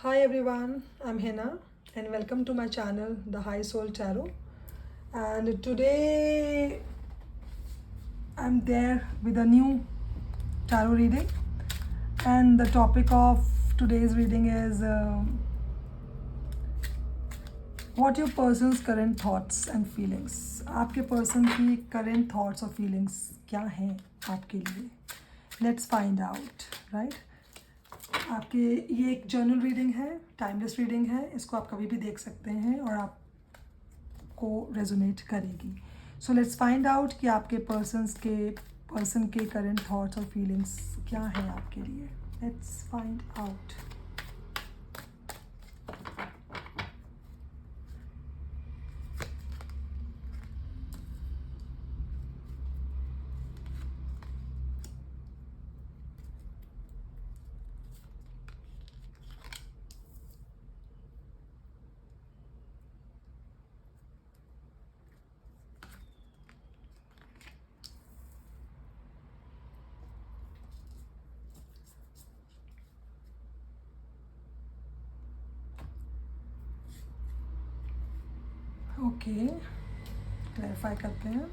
Hi everyone, I'm Hena and welcome to my channel, The High Soul Tarot. And today I'm there with a new tarot reading, and the topic of today's reading is what your person's current thoughts and feelings. आपके person की current thoughts और feelings क्या हैं आपके लिए? Let's find out, right? आपके ये एक जर्नल रीडिंग है, टाइमलेस रीडिंग है, इसको आप कभी भी देख सकते हैं और आपको रेजोनेट करेगी. सो लेट्स फाइंड आउट कि आपके पर्सन के करंट थॉट्स और फीलिंग्स क्या हैं आपके लिए. Let's find out. Okay, clarify करते हैं.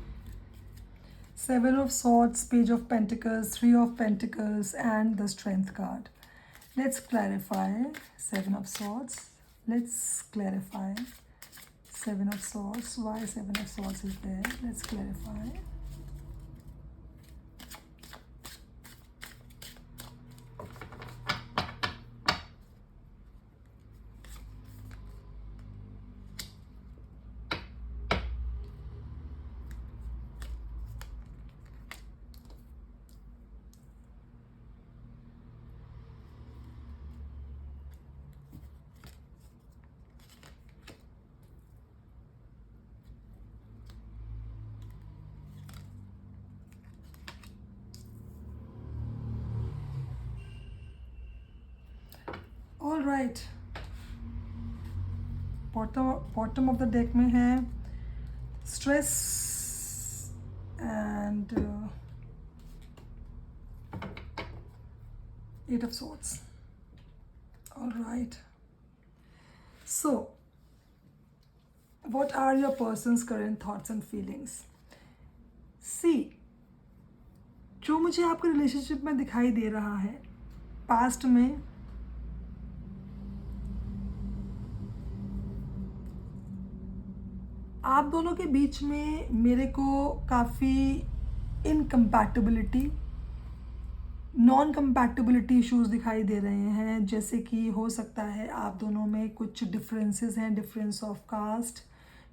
Seven of Swords, Page of Pentacles, Three of Pentacles, and the Strength card. Let's clarify. Seven of Swords. Let's clarify. Seven of Swords. Why Seven of Swords is there? Let's clarify. All right. Bottom of the deck में है stress and eight of swords. All right. So what are your person's current thoughts and feelings? See, जो मुझे आपके relationship में दिखाई दे रहा है पास्ट में, आप दोनों के बीच में मेरे को काफ़ी इनकम्पैटिबिलिटी, नॉन कंपैटिबिलिटी इश्यूज दिखाई दे रहे हैं. जैसे कि हो सकता है आप दोनों में कुछ डिफरेंसेस हैं, difference of caste,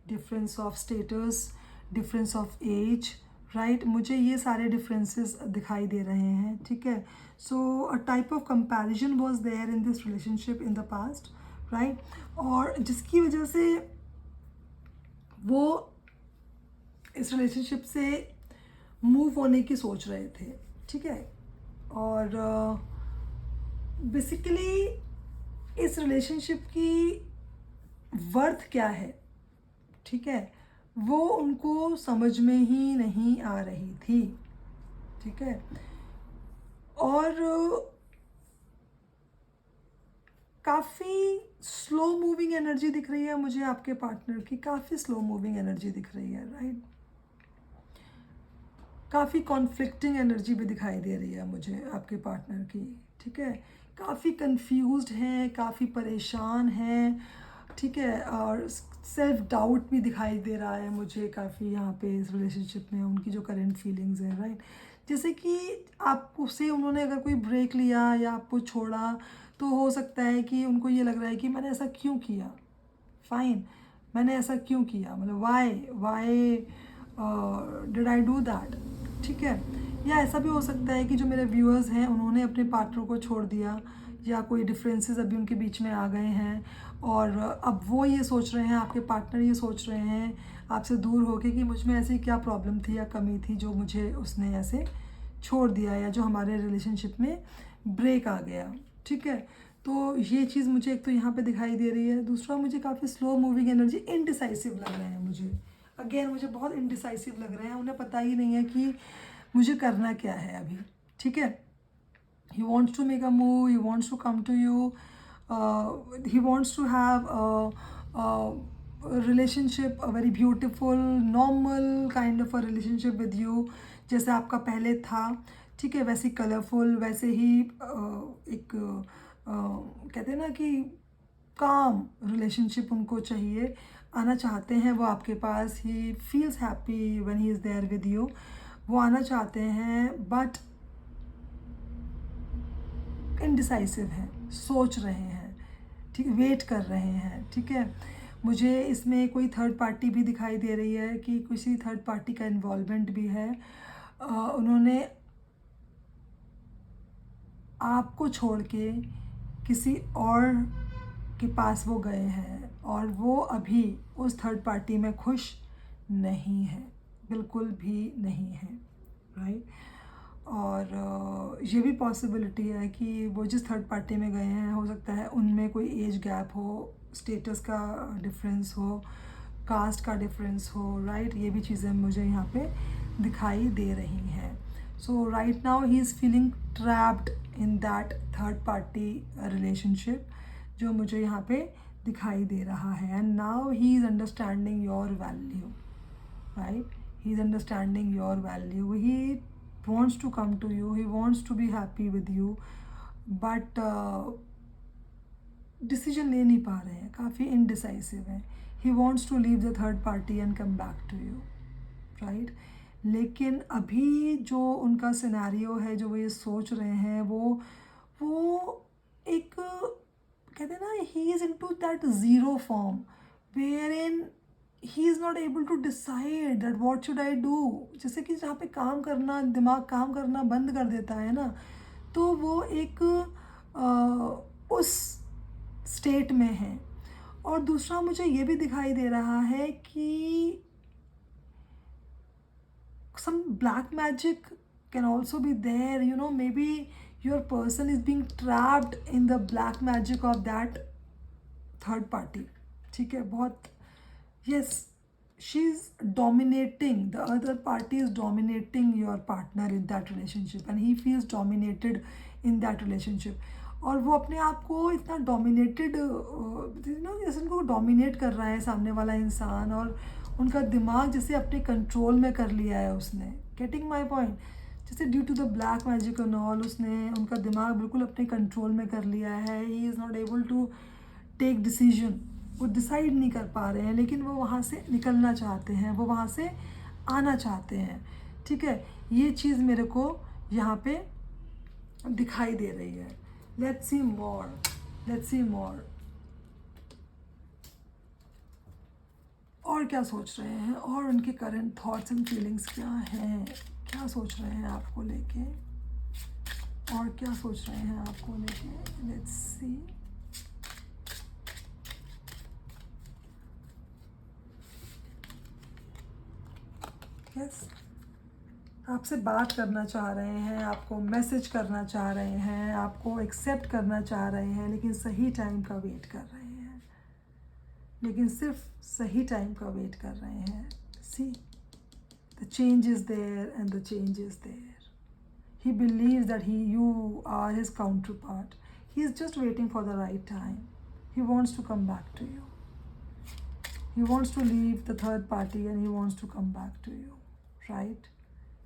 difference of status, difference of age, right. मुझे ये सारे डिफरेंसेस दिखाई दे रहे हैं. ठीक है. So a type of comparison was there in this relationship in the past, right. और जिसकी वजह से वो इस रिलेशनशिप से मूव होने की सोच रहे थे. ठीक है. और बेसिकली इस रिलेशनशिप की वर्थ क्या है, ठीक है, वो उनको समझ में ही नहीं आ रही थी. ठीक है. और काफ़ी स्लो मूविंग एनर्जी दिख रही है मुझे आपके पार्टनर की. काफ़ी स्लो मूविंग एनर्जी दिख रही है, राइट. काफ़ी कॉन्फ्लिक्टिंग एनर्जी भी दिखाई दे रही है मुझे आपके पार्टनर की. ठीक है. काफ़ी कंफ्यूज्ड हैं, काफ़ी परेशान हैं. ठीक है. और सेल्फ डाउट भी दिखाई दे रहा है मुझे काफ़ी यहाँ पे इस रिलेशनशिप में, उनकी जो करंट फीलिंग्स हैं, राइट. जैसे कि आपसे उन्होंने अगर कोई ब्रेक लिया या आपको छोड़ा तो हो सकता है कि उनको ये लग रहा है कि मैंने ऐसा क्यों किया. फाइन, मैंने ऐसा क्यों किया, मतलब why did I do that. ठीक है. या ऐसा भी हो सकता है कि जो मेरे व्यूअर्स हैं उन्होंने अपने पार्टनर को छोड़ दिया, या कोई डिफरेंसेस अभी उनके बीच में आ गए हैं और अब वो ये सोच रहे हैं, आपके पार्टनर ये सोच रहे हैं आपसे दूर होके कि मुझ में ऐसी क्या प्रॉब्लम थी या कमी थी जो मुझे उसने ऐसे छोड़ दिया, या जो हमारे रिलेशनशिप में ब्रेक आ गया. ठीक है. तो ये चीज़ मुझे एक तो यहाँ पे दिखाई दे रही है. दूसरा, मुझे काफ़ी स्लो मूविंग एनर्जी, इनडिसाइसिव लग रहे हैं मुझे. अगेन मुझे बहुत इनडिसाइसिव लग रहे हैं. उन्हें पता ही नहीं है कि मुझे करना क्या है अभी. ठीक है. he wants to make a move, he wants to come to you, he wants to have a relationship, a very beautiful normal kind of a relationship with you, जैसे आपका पहले था, ठीक है, वैसे कलरफुल, वैसे ही एक कहते हैं ना कि काम रिलेशनशिप उनको चाहिए, आना चाहते हैं वो आपके पास. He feels happy when he is there with you. वो आना चाहते हैं बट इनडिसाइसिव हैं, सोच रहे हैं, ठीक, वेट कर रहे हैं, ठीक है. मुझे इसमें कोई थर्ड पार्टी भी दिखाई दे रही है कि किसी थर्ड पार्टी का इन्वॉल्वमेंट भी है. उन्होंने आपको छोड़ के किसी और के पास वो गए हैं और वो अभी उस थर्ड पार्टी में खुश नहीं है, बिल्कुल भी नहीं है, राइट. और ये भी पॉसिबिलिटी है कि वो जिस थर्ड पार्टी में गए हैं, हो सकता है उनमें कोई एज गैप हो, स्टेटस का डिफरेंस हो, कास्ट का डिफरेंस हो, राइट. ये भी चीज़ें मुझे यहाँ पे दिखाई दे रही हैं. So right now he is feeling trapped in that third party relationship, जो मुझे यहाँ पे दिखाई दे रहा है. And now he is understanding your value, right? He's understanding your value. He wants to come to you. He wants to be happy with you, but decision ले नहीं पा रहे हैं, काफ़ी indecisive हैं. He wants to leave the third party and come back to you, right? लेकिन अभी जो उनका सिनेरियो है, जो वो ये सोच रहे हैं, वो एक कहते हैं ना, he is into that zero form wherein he is not able to decide that what should I do. जैसे कि जहाँ पे काम करना, दिमाग काम करना बंद कर देता है ना, तो वो एक उस स्टेट में है. और दूसरा मुझे ये भी दिखाई दे रहा है कि some black magic can also be there, you know, maybe your person is being trapped in the black magic of that third party, ठीक है. बहुत, yes, she's dominating, the other party is dominating your partner in that relationship and he feels dominated in that relationship. और वो अपने आप को इतना dominated, जैसे उनको डोमिनेट कर रहा है सामने वाला इंसान, और उनका दिमाग जैसे अपने कंट्रोल में कर लिया है उसने. Getting my point? जैसे due to the black magic and all, उसने उनका दिमाग बिल्कुल अपने कंट्रोल में कर लिया है. He is not able to take decision, वो डिसाइड नहीं कर पा रहे हैं, लेकिन वो वहाँ से निकलना चाहते हैं, वो वहाँ से आना चाहते हैं, ठीक है. ये चीज़ मेरे को यहाँ पे दिखाई दे रही है. Let's see more, let's see more. और क्या सोच रहे हैं, और उनके करंट थॉट्स एंड फीलिंग्स क्या हैं, क्या सोच रहे हैं आपको लेके, और क्या सोच रहे हैं आपको लेके. Let's see. यस, आपसे बात करना चाह रहे हैं, आपको मैसेज करना चाह रहे हैं, आपको एक्सेप्ट करना चाह रहे हैं, लेकिन सही टाइम का वेट कर रहे हैं, लेकिन सिर्फ सही टाइम का वेट कर रहे हैं. See, the change is there and the change is there. He believes that you are his counterpart. He is just waiting for the right time. He wants to come back to you. He wants to leave the third party and he wants to come back to you, right?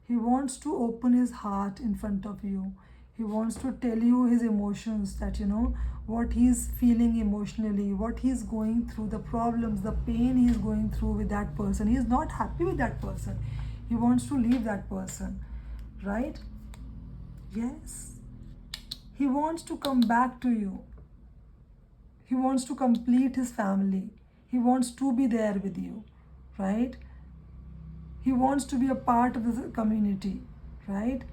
He wants to open his heart in front of you. He wants to tell you his emotions, that you know what he's feeling emotionally, what he's going through, the problems, the pain he's going through with that person. He is not happy with that person. He wants to leave that person, right? Yes. He wants to come back to you. He wants to complete his family. He wants to be there with you, right? He wants to be a part of the community, right?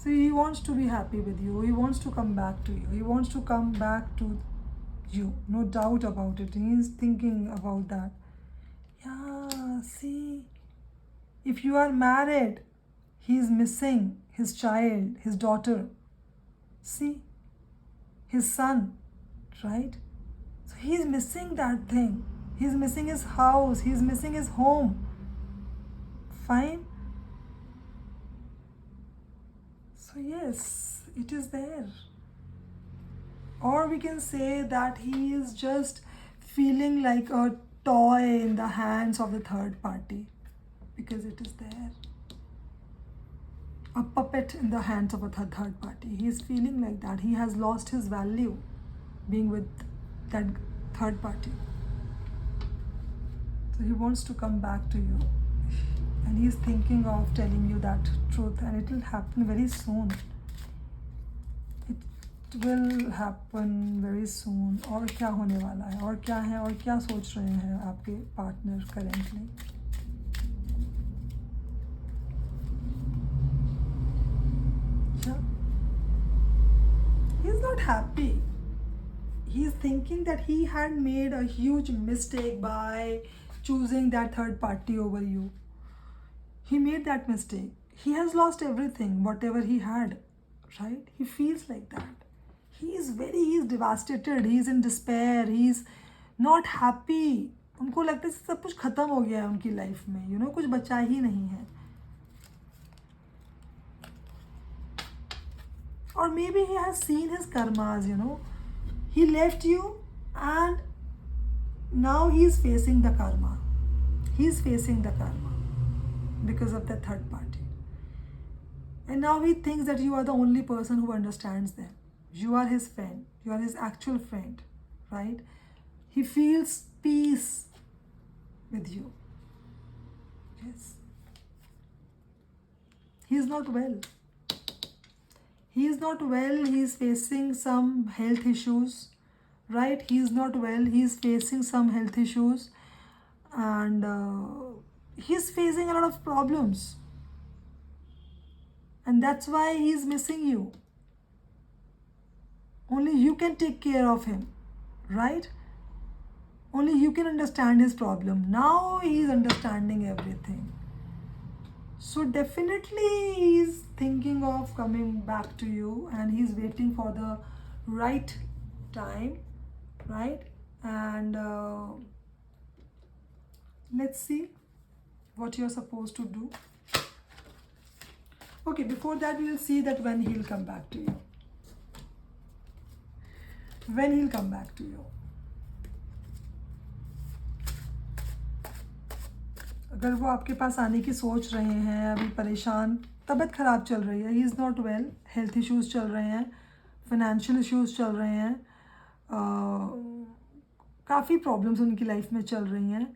So he wants to be happy with you. He wants to come back to you. He wants to come back to you. No doubt about it. He is thinking about that. Yeah, see, if you are married, he is missing his child, his daughter. See, his son, right? So he's missing that thing. He's missing his house. He's missing his home. Fine. So yes, it is there. or we can say that he is just feeling like a toy in the hands of the third party, because it is there, a puppet in the hands of a third party. He is feeling like that. He has lost his value being with that third party. So he wants to come back to you, and he's thinking of telling you that truth, and it will happen very soon. It will happen very soon. और क्या होने वाला है, और क्या है, और क्या सोच रहे हैं आपके partner currently? He's not happy. He's thinking that he had made a huge mistake by choosing that third party over you. He made that mistake. He has lost everything, whatever he had, right? He feels like that. He's devastated. He's in despair. He's not happy. उनको लगता है सब कुछ खत्म हो गया है उनकी लाइफ में, you know, कुछ बचा ही नहीं है. Or maybe he has seen his karmas, you know. He left you and now he's facing the karma. He's facing the karma because of the third party. And now he thinks that you are the only person who understands them. You are his friend. You are his actual friend, right? He feels peace with you. Yes. He is not well. He is not well. He is facing some health issues, right? He is not well. He is facing some health issues, and he is facing a lot of problems. And that's why he is missing you. Only you can take care of him, right? Only you can understand his problem. Now he is understanding everything. So definitely he's thinking of coming back to you, and he's waiting for the right time, right? And let's see what you're supposed to do. Okay, before that we'll see that when he'll come back to you. When he'll come back to you. अगर वो आपके पास आने की सोच रहे हैं, अभी परेशान, तबीयत ख़राब चल रही है, he is not well, health issues चल रहे हैं, फाइनेंशियल इश्यूज़ चल रहे हैं, काफ़ी प्रॉब्लम्स उनकी लाइफ में चल रही हैं,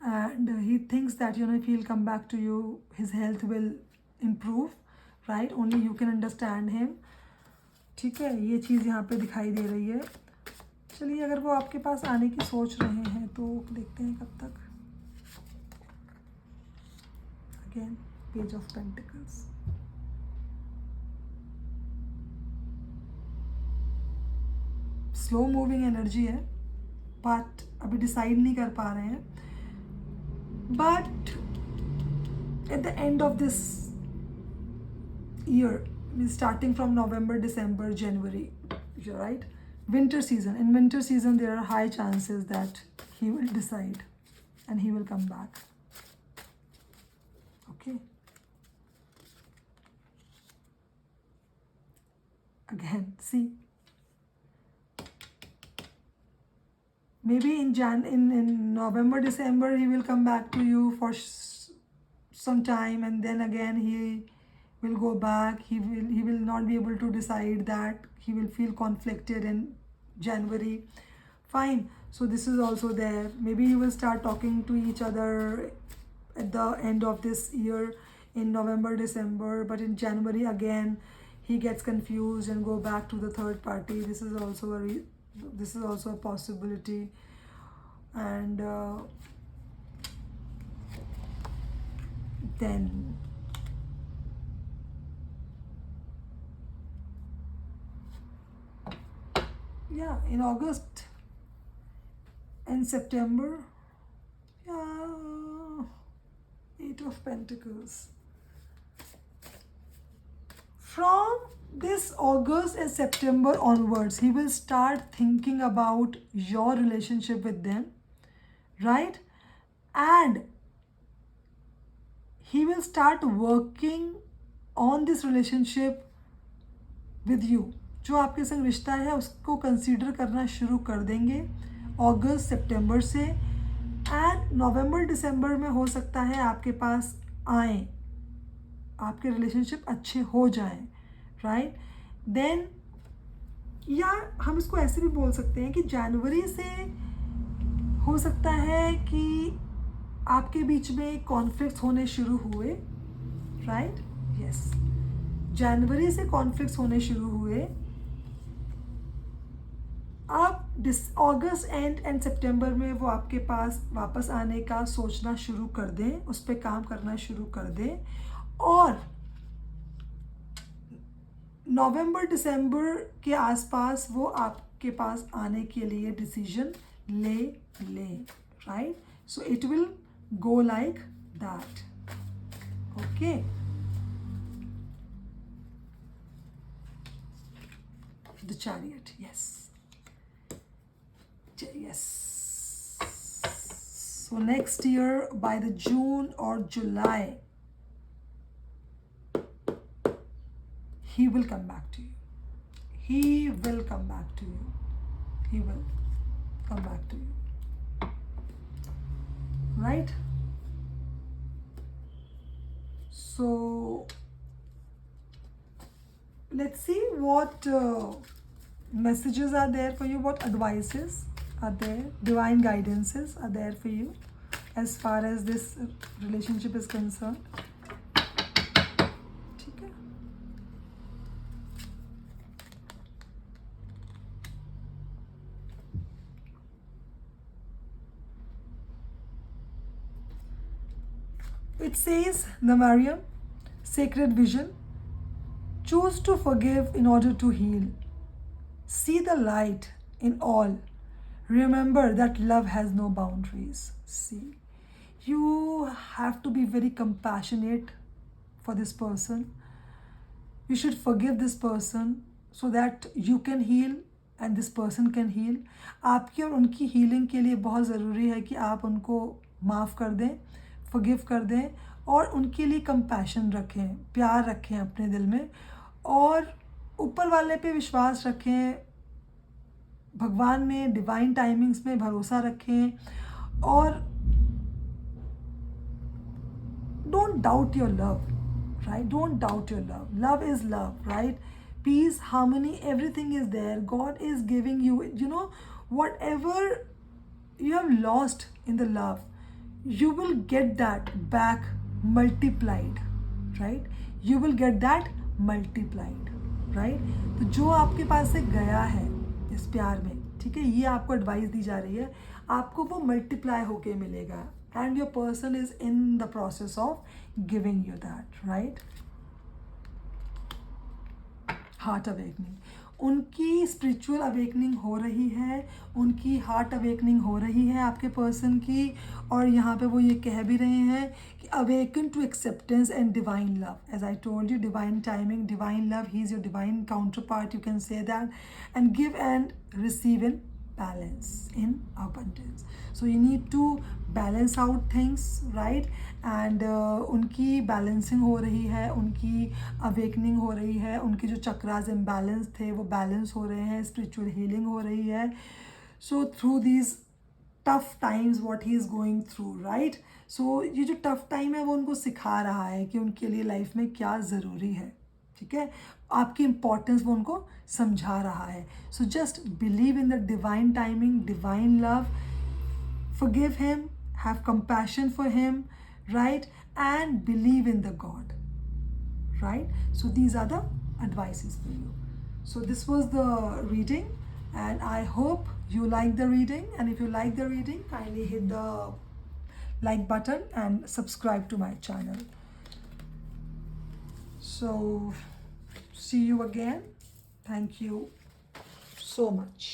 and he thinks that you know if he will come back to you his health will improve, right? Only you can understand him. ठीक है, ये चीज़ यहाँ पे दिखाई दे रही है. चलिए, अगर वो आपके पास आने की सोच रहे हैं तो देखते हैं कब तक. Again, Page of Pentacles. Slow moving energy है, बट अभी डिसाइड नहीं कर पा रहे हैं. But at the end of this year, starting from November, December, January, you're right? Winter season. In winter season, there are high chances that he will decide and he will come back. Okay. Again, see. Maybe in November, December, he will come back to you for some time, and then again he will go back. He will not be able to decide that. He will feel conflicted in January. Fine. So this is also there. Maybe you will start talking to each other at the end of this year in November, December, but in January again he gets confused and go back to the third party. This is also a possibility. And then yeah, in August and September, yeah, Eight of Pentacles. From this August and September onwards, he will start thinking about your relationship with them, right? And he will start working on this relationship with you. जो आपके संग रिश्ता है उसको consider करना शुरू कर देंगे अगस्त सितंबर से, एंड नवंबर दिसंबर में हो सकता है आपके पास आए, आपके रिलेशनशिप अच्छे हो जाएं, राइट। देन या हम इसको ऐसे भी बोल सकते हैं कि जनवरी से हो सकता है कि आपके बीच में कॉन्फ्लिक्ट्स होने शुरू हुए, राइट, यस, जनवरी से कॉन्फ्लिक्ट्स होने शुरू हुए। अब अगस्त एंड सितंबर में वो आपके पास वापस आने का सोचना शुरू कर दें, उस पर काम करना शुरू कर दें, और नवंबर दिसंबर के आसपास वो आपके पास आने के लिए डिसीजन ले, right. So it will go like that, okay. The Chariot, yes. So next year by the June or July he will come back to you. He will come back to you. He will come back to you, right? So let's see what messages are there for you, what advices are there, divine guidances are there for you as far as this relationship is concerned. ठीक है, it says the Mariam sacred vision, choose to forgive in order to heal. See the light in all. Remember that love has no boundaries. See, you have to be very compassionate for this person. You should forgive this person so that you can heal and this person can heal. आपकी और उनकी healing के लिए बहुत ज़रूरी है कि आप उनको माफ़ कर दें, forgive कर दें, और उनके लिए compassion रखें, प्यार रखें अपने दिल में, और ऊपर वाले पे विश्वास रखें, भगवान में, डिवाइन टाइमिंग्स में भरोसा रखें, और don't doubt your love, right, don't doubt your love. Love is love, right. Peace, harmony, everything is there. God is giving you, whatever you have lost in the love, you will get that back multiplied, right? You will get that multiplied, right? तो जो आपके पास से गया है इस प्यार में, ठीक है, ये आपको एडवाइस दी जा रही है, आपको वो मल्टीप्लाई होके मिलेगा, and your person is in the process of giving you that, right. Heart awakening, उनकी स्पिरिचुअल अवेकनिंग हो रही है, उनकी हार्ट अवेकनिंग हो रही है आपके पर्सन की, और यहाँ पे वो ये कह भी रहे हैं कि awaken to acceptance and divine love. As I told you, divine timing, divine love, he is your divine counterpart, you can say that, and give and receive in balance, in abundance. So you need to balance out things, right? And उनकी balancing हो रही है, उनकी awakening हो रही है, उनके जो चक्रास इम्बैलेंस थे वो बैलेंस हो रहे हैं, स्पिरिचुअल हीलिंग हो रही है. So through these tough times what he is going through, right. So ये जो टफ टाइम है वो उनको सिखा रहा है कि उनके लिए लाइफ में क्या ज़रूरी है, ठीक है, आपकी इम्पोर्टेंस वो उनको समझा रहा है. So just believe in the divine timing, divine love, forgive him, have compassion for him, right, and believe in the God, right. So these are the advices for you. So this was the reading, and I hope you like the reading, and if you like the reading, kindly hit the like button and subscribe to my channel. So see you again. Thank you so much.